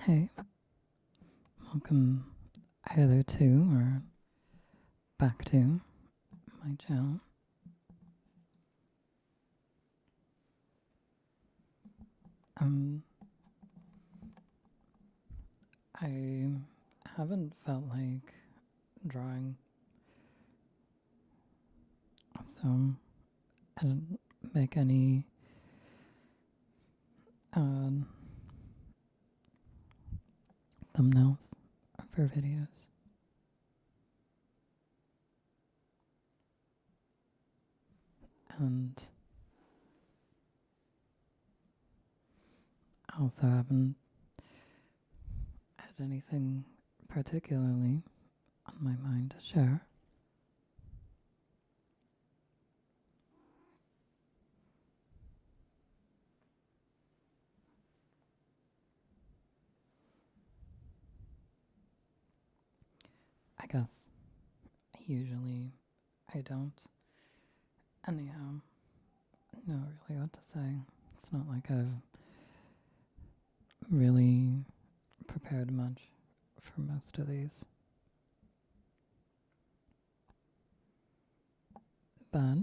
Hey, welcome either to or back to my channel. Um, I haven't felt like drawing, so I didn't make any uh, thumbnails for videos. And I also haven't had anything particularly on my mind to share. I guess usually I don't. Anyhow, not really what to say. It's not like I've really prepared much for most of these. But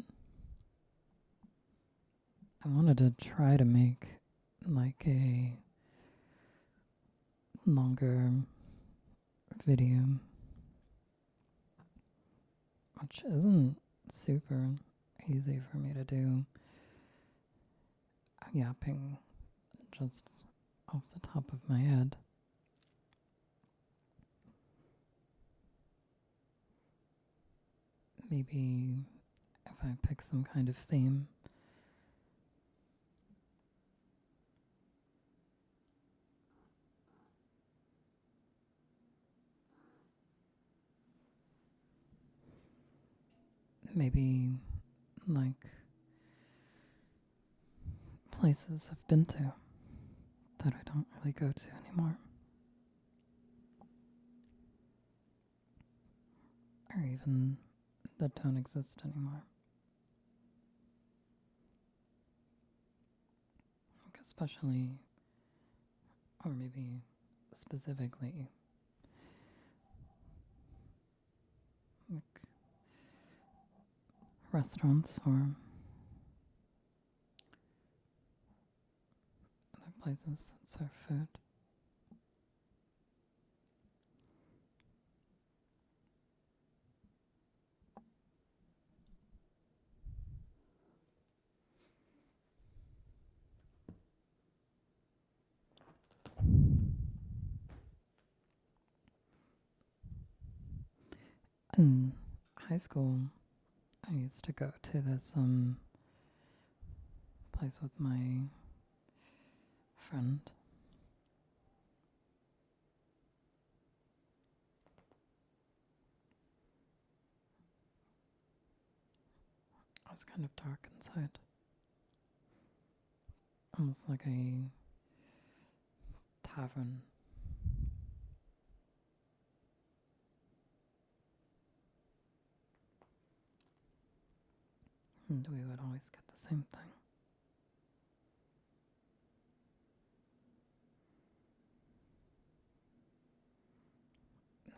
I wanted to try to make like a longer video, which isn't super easy for me to do. Yapping just off the top of my head. Maybe if I pick some kind of theme. Maybe like places I've been to that I don't really go to anymore. Or even that don't exist anymore. Like especially, or maybe specifically, like restaurants or other places that serve food. In high school, I used to go to this place with my friend. It was kind of dark inside, almost like a tavern. And we would always get the same thing.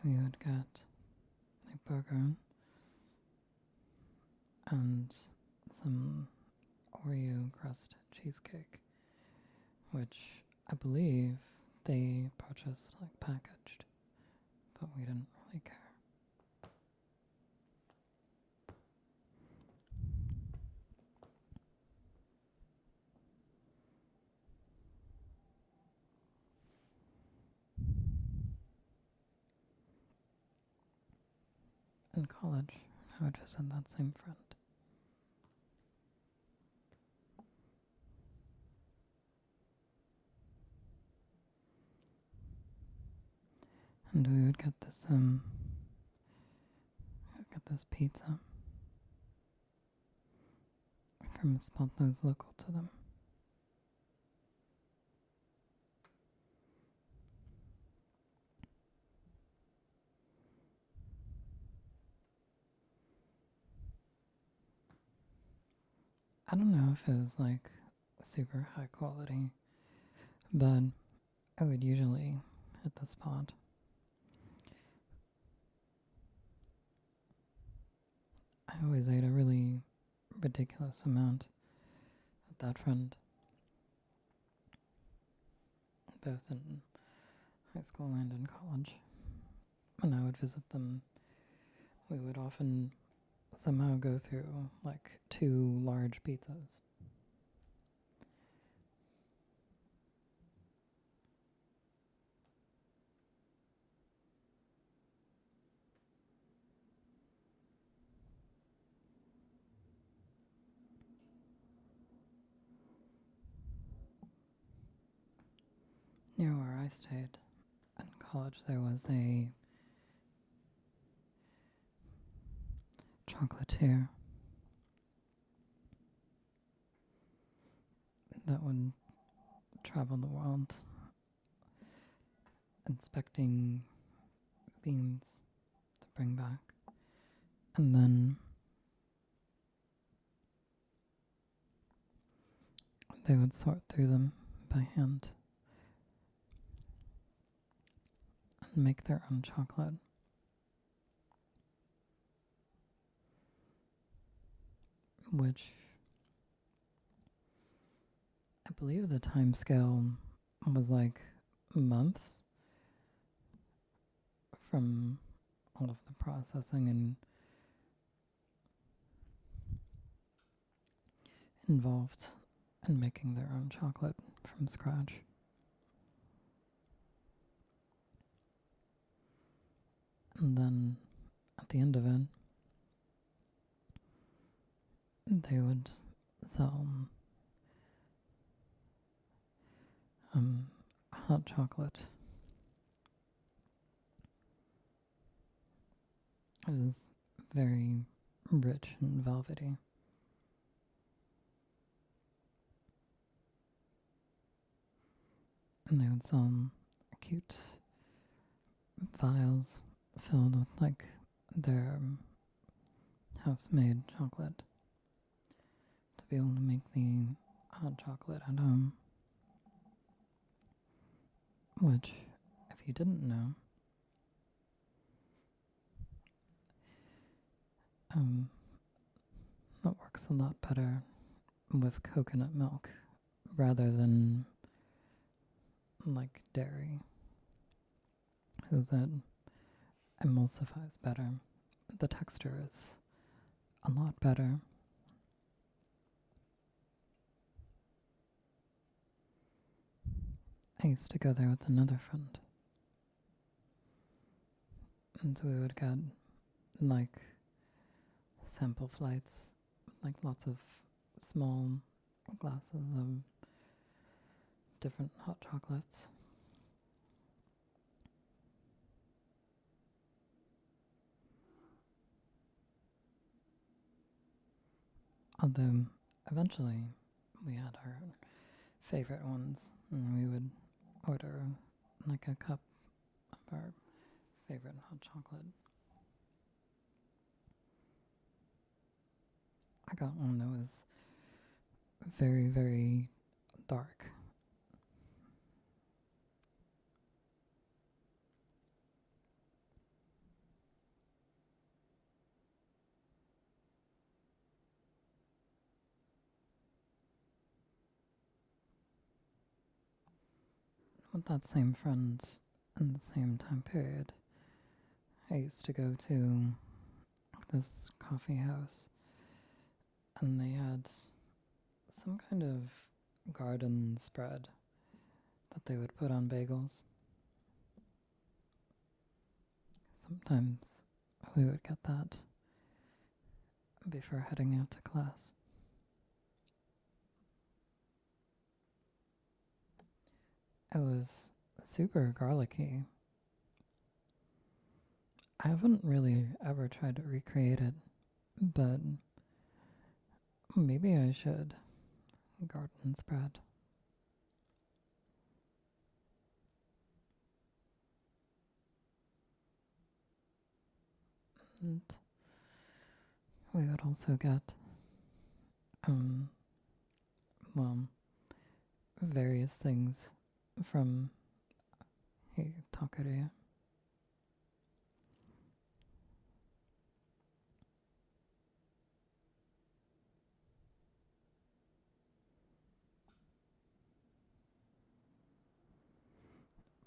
We would get a burger and some Oreo crust cheesecake, which I believe they purchased like packaged, but we didn't really care. In college, I would visit that same friend. And we would get this pizza from a spot that was local to them. I don't know if it was like super high quality, but I would usually at this spot. I always ate a really ridiculous amount at that friend, both in high school and in college. When I would visit them, we would often somehow go through like 2 large pizzas. Near where I stayed in college, there was a chocolatier that would travel the world inspecting beans to bring back. And then they would sort through them by hand and make their own chocolate. Which I believe the time scale was like months from all of the processing and involved in making their own chocolate from scratch. And then at the end of it, they would sell hot chocolate. It was very rich and velvety. And they would sell cute vials filled with like their house-made chocolate to be able to make the hot chocolate at home. Which, if you didn't know, that works a lot better with coconut milk rather than like dairy, because it emulsifies better. The texture is a lot better. I used to go there with another friend, and we would get like sample flights, like lots of small glasses of different hot chocolates. Although eventually we had our favorite ones, and we would order like a cup of our favorite hot chocolate. I got one that was very, very dark. With that same friend in the same time period, I used to go to this coffee house, and they had some kind of garden spread that they would put on bagels. Sometimes we would get that before heading out to class. It was super garlicky. I haven't really ever tried to recreate it, but maybe I should. Garden spread. And we would also get, well, various things from a takeru.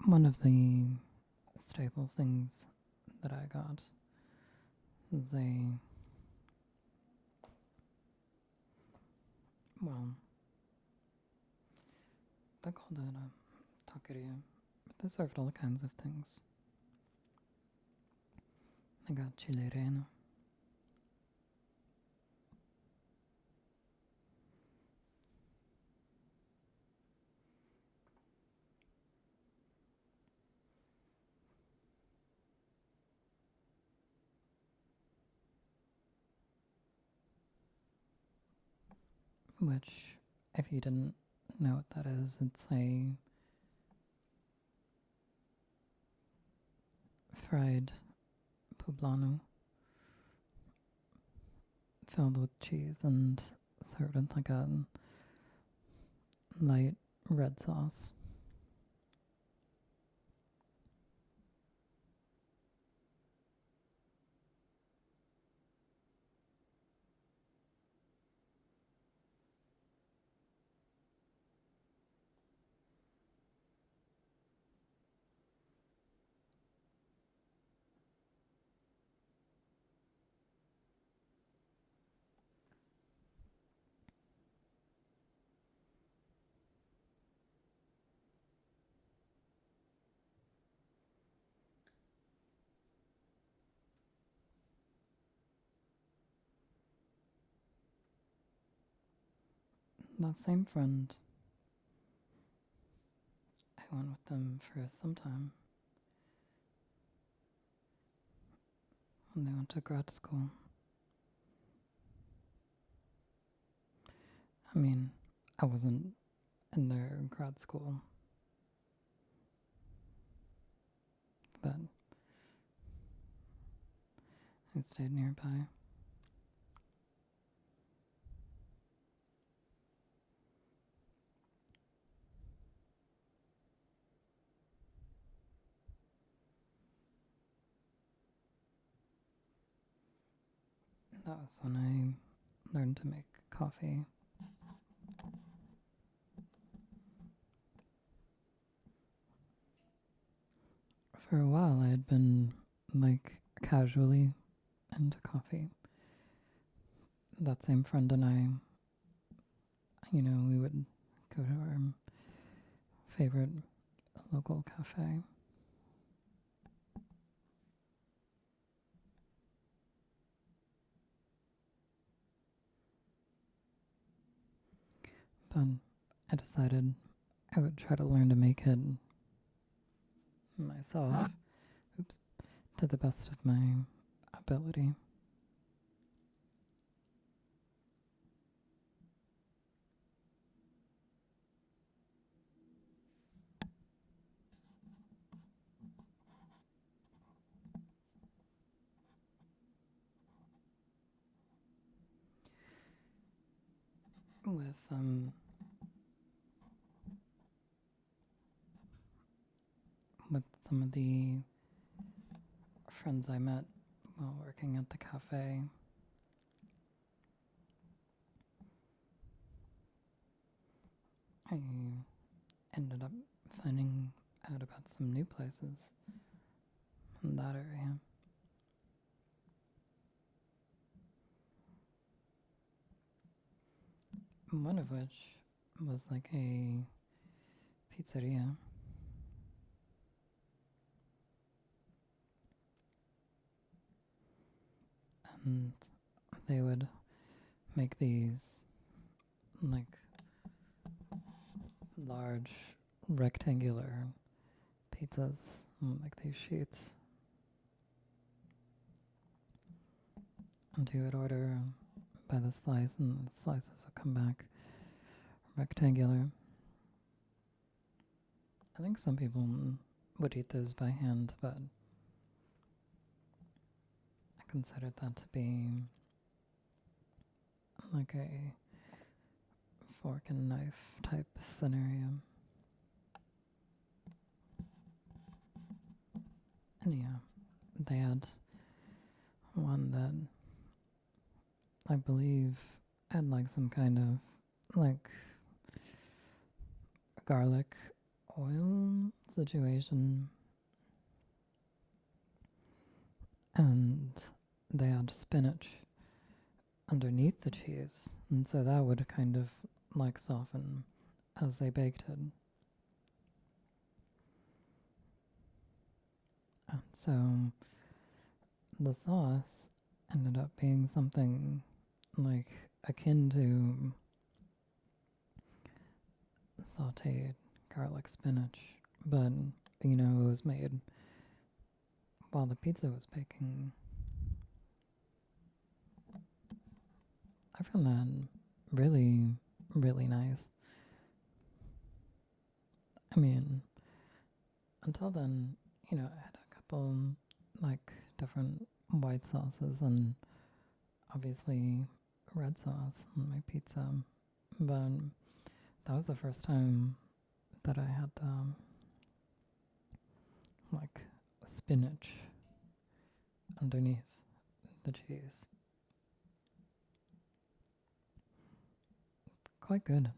One of the staple things that I got is well, they called it a taqueria, but they served all kinds of things. I got chile relleno, which, if you didn't know what that is, it's a fried poblano filled with cheese and served with like a light red sauce. That same friend, I went with them for some time when they went to grad school. I mean, I wasn't in their grad school, but I stayed nearby. That was when I learned to make coffee. For a while, I had been like casually into coffee. That same friend and I, we would go to our favorite local cafe. But I decided I would try to learn to make it myself, to the best of my ability. With some of the friends I met while working at the cafe, I ended up finding out about some new places in that area. One of which was like a pizzeria. And they would make these like large rectangular pizzas, like these sheets. And you would order by the slice, and the slices would come back rectangular. I think some people would eat those by hand, but I considered that to be like a fork and knife type scenario. yeah, they had one that I believe had like some kind of like garlic oil situation, and they had spinach underneath the cheese, and so that would kind of like soften as they baked it. And so the sauce ended up being something like akin to sauteed garlic spinach, but it was made while the pizza was baking. I found that really, really nice. I mean, until then, I had a couple like different white sauces and obviously red sauce on my pizza, but that was the first time that I had like spinach underneath the cheese. Quite good.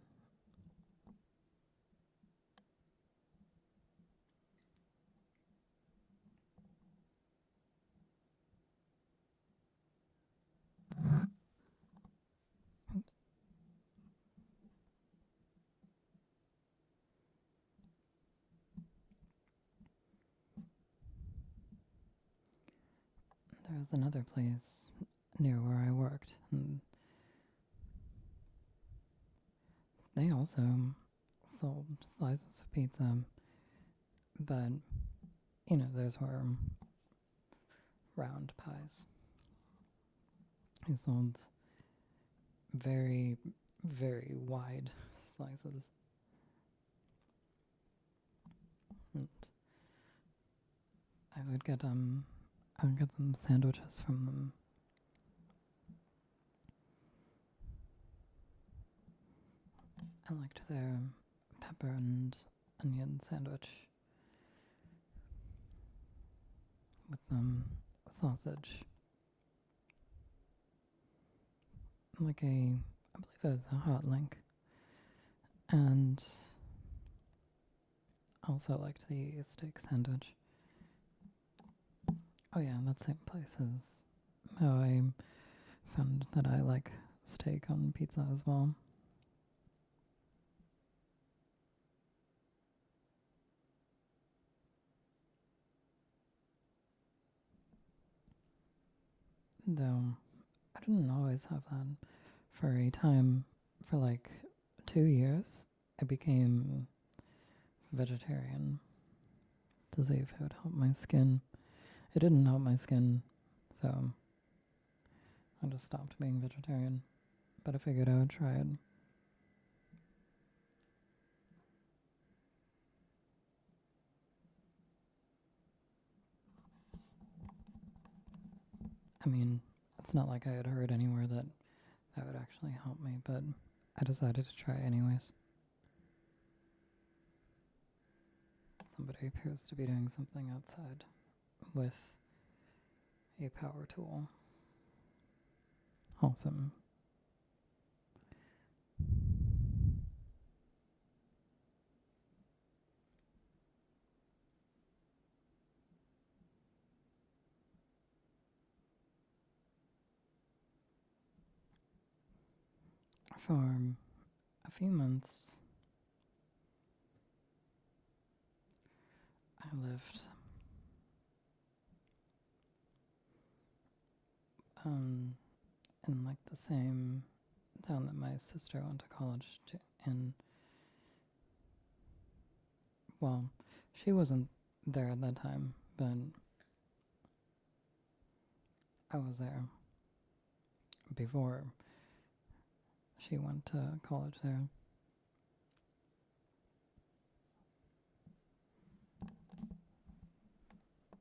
Oops. There was another place near where I worked, and they also sold slices of pizza, but those were round pies. They sold very, very wide slices. And I would get some sandwiches from them. I liked their pepper and onion sandwich with sausage. Like I believe it was a hot link. And also liked the steak sandwich. Oh yeah, that same place is how I found that I like steak on pizza as well. Though I didn't always have that. For a time, for like 2 years, I became vegetarian to see if it would help my skin. It didn't help my skin, so I just stopped being vegetarian. But I figured I would try it. I mean, it's not like I had heard anywhere that that would actually help me, but I decided to try anyways. Somebody appears to be doing something outside with a power tool. Awesome. For a few months, I lived in like the same town that my sister went to college in. Well, she wasn't there at that time, but I was there before she went to college there.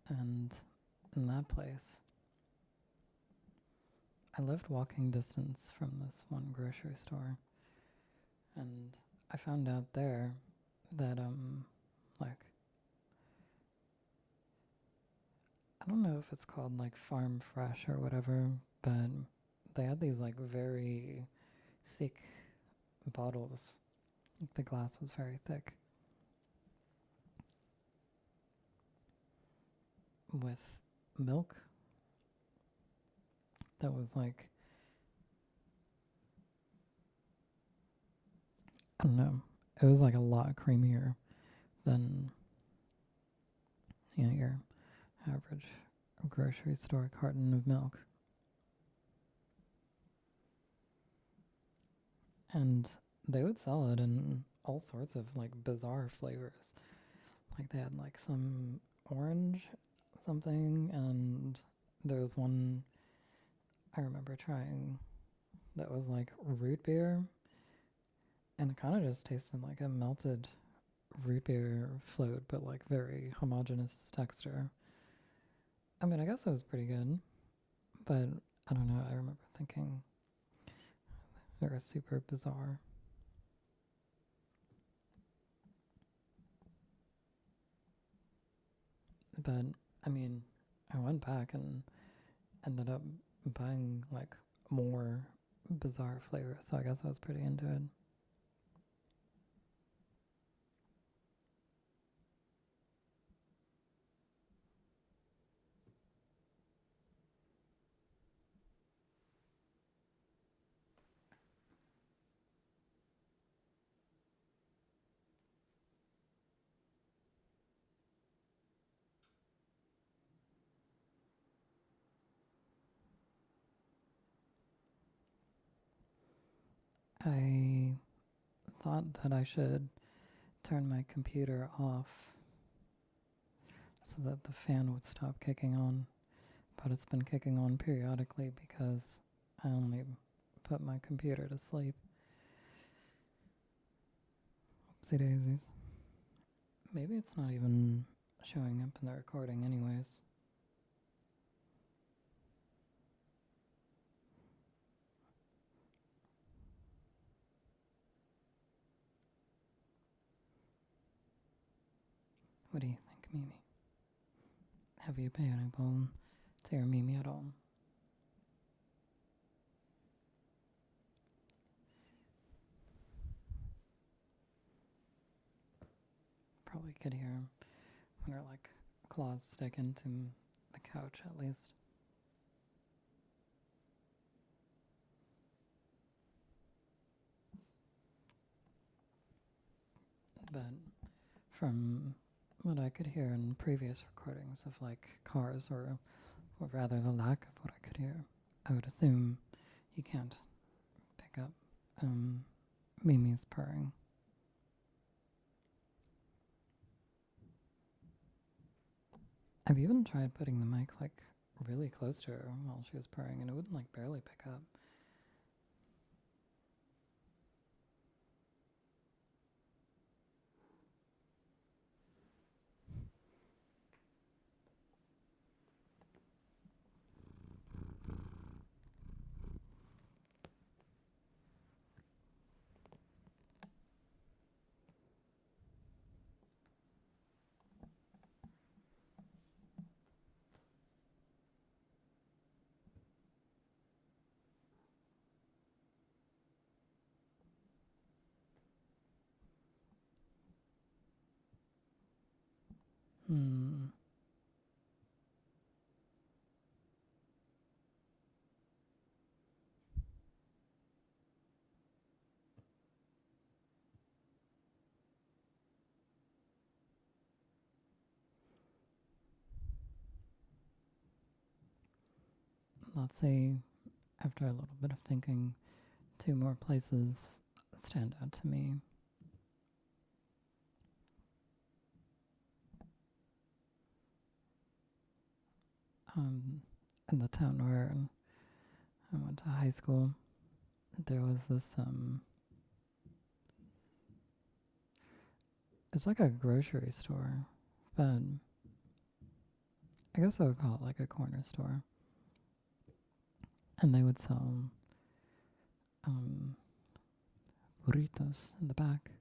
And in that place, I lived walking distance from this one grocery store. And I found out there that like I don't know if it's called like Farm Fresh or whatever, but they had these like very thick bottles. Like the glass was very thick with milk that was like, I don't know, it was like a lot creamier than your average grocery store carton of milk. And they would sell it in all sorts of like bizarre flavors. Like they had like some orange something, and there was one I remember trying that was like root beer, and it kind of just tasted like a melted root beer float, but like very homogeneous texture. I mean, I guess it was pretty good, but I don't know. I remember thinking they were super bizarre. But I mean, I went back and ended up buying like more bizarre flavors, so I guess I was pretty into it. I thought that I should turn my computer off so that the fan would stop kicking on, but it's been kicking on periodically because I only put my computer to sleep. Oopsie daisies. Maybe it's not even showing up in the recording anyways. What do you think, Mimi? Have you been able to hear Mimi at all? Probably could hear when her like claws stick into the couch at least. But from what I could hear in previous recordings of like cars, or rather the lack of what I could hear, I would assume you can't pick up Mimi's purring. I've even tried putting the mic like really close to her while she was purring, and it wouldn't like barely pick up. Hmm. Let's say, after a little bit of thinking, two more places stand out to me. In the town where I went to high school, there was this it's like a grocery store, but I guess I would call it like a corner store. And they would sell um, burritos in the back.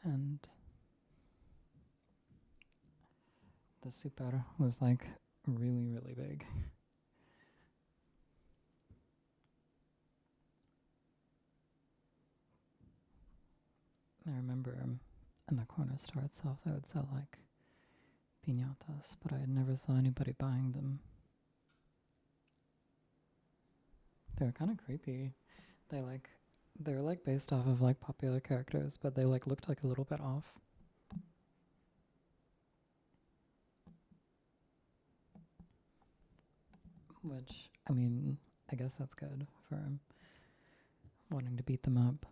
And the super was like really, really big. I remember in the corner store itself, they would sell like piñatas, but I never saw anybody buying them. They were kind of creepy. They like they were like based off of like popular characters, but they like looked like a little bit off. Which I mean, I guess that's good for wanting to beat them up.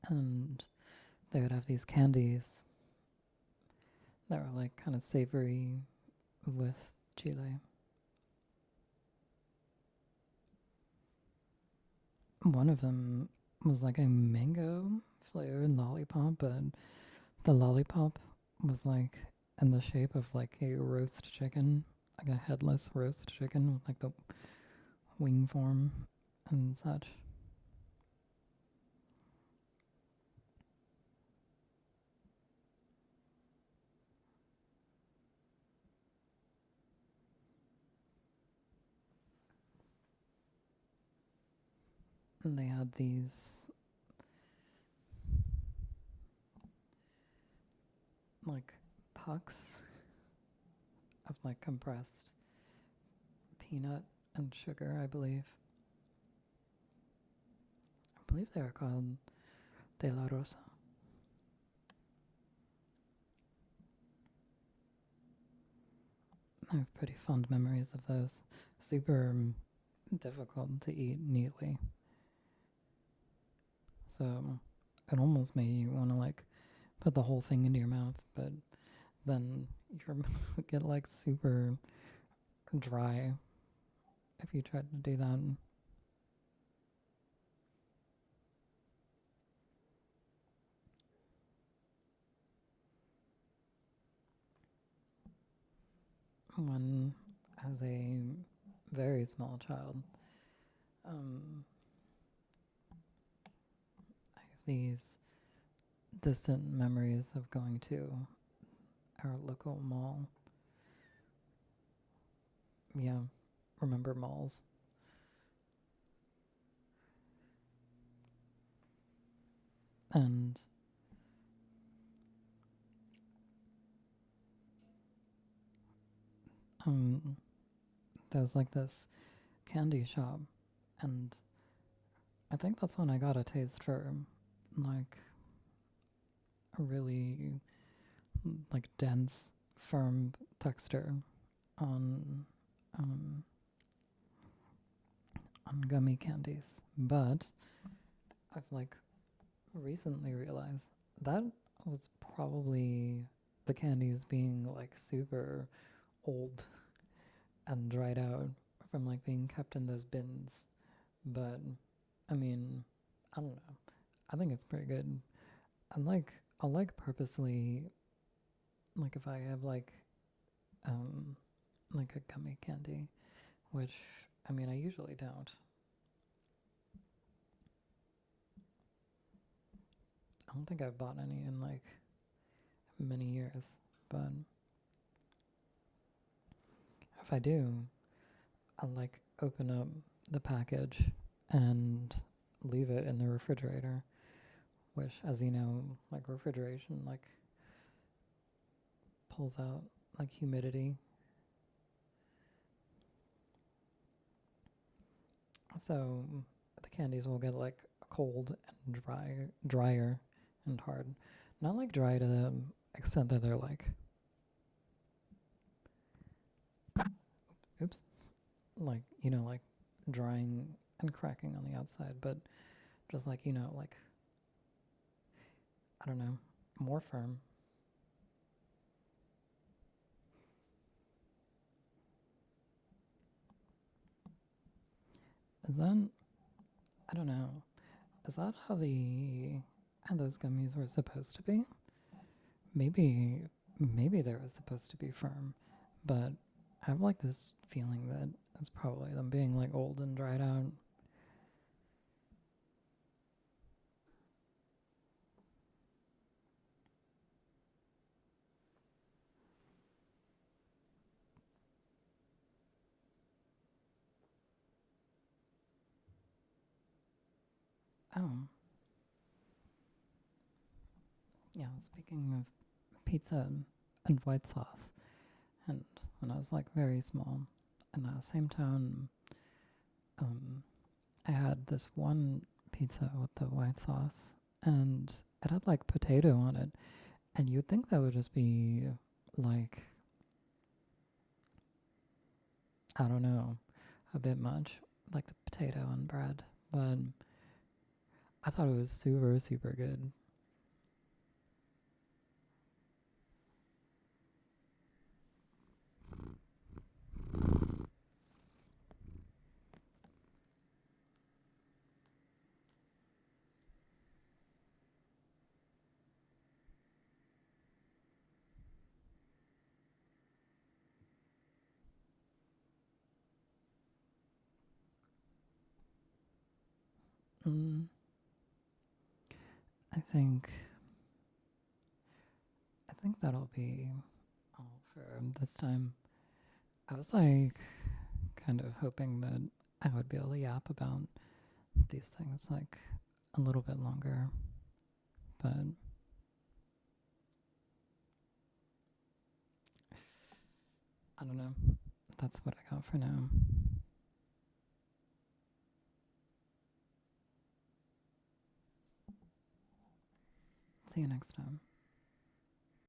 And they would have these candies that were like kind of savory with chile. One of them was like a mango flavored lollipop, but the lollipop was like in the shape of like a roast chicken, like a headless roast chicken with like the wing form and such. And they had these like pucks of like compressed peanut and sugar, I believe. I believe they are called De La Rosa. I have pretty fond memories of those. Super difficult to eat neatly. So it almost made you want to like put the whole thing into your mouth, but then your mouth would get like super dry if you tried to do that. When, as a very small child, um, I have these distant memories of going to our local mall. Yeah, remember malls. And um, there's like this candy shop, and I think that's when I got a taste for like a really like dense, firm texture on um, on gummy candies. But I've like recently realized that was probably the candies being like super old and dried out from like being kept in those bins. But I mean, I don't know. I think it's pretty good. I like purposely like if I have um like a gummy candy, which I mean I usually don't. I don't think I've bought any in like many years, but if I do, I'll like open up the package and leave it in the refrigerator, which as you know, like refrigeration like pulls out like humidity. So the candies will get like cold and drier and hard. Not like dry to the extent that they're like, oops, like, you know, like drying and cracking on the outside, but just like, you know, like, I don't know, more firm. Is that, I don't know, is that how those gummies were supposed to be? Maybe they were supposed to be firm, but I have like this feeling that it's probably them being like old and dried out. Oh, yeah, speaking of pizza and white sauce, and when I was like very small, in that same town, um, I had this one pizza with the white sauce, and it had like potato on it, and you'd think that would just be like, I don't know, a bit much, like the potato and bread, but I thought it was super, super good. Mm, I think I think that'll be all for this time. I was like kind of hoping that I would be able to yap about these things like a little bit longer, but I don't know. That's what I got for now. See you next time.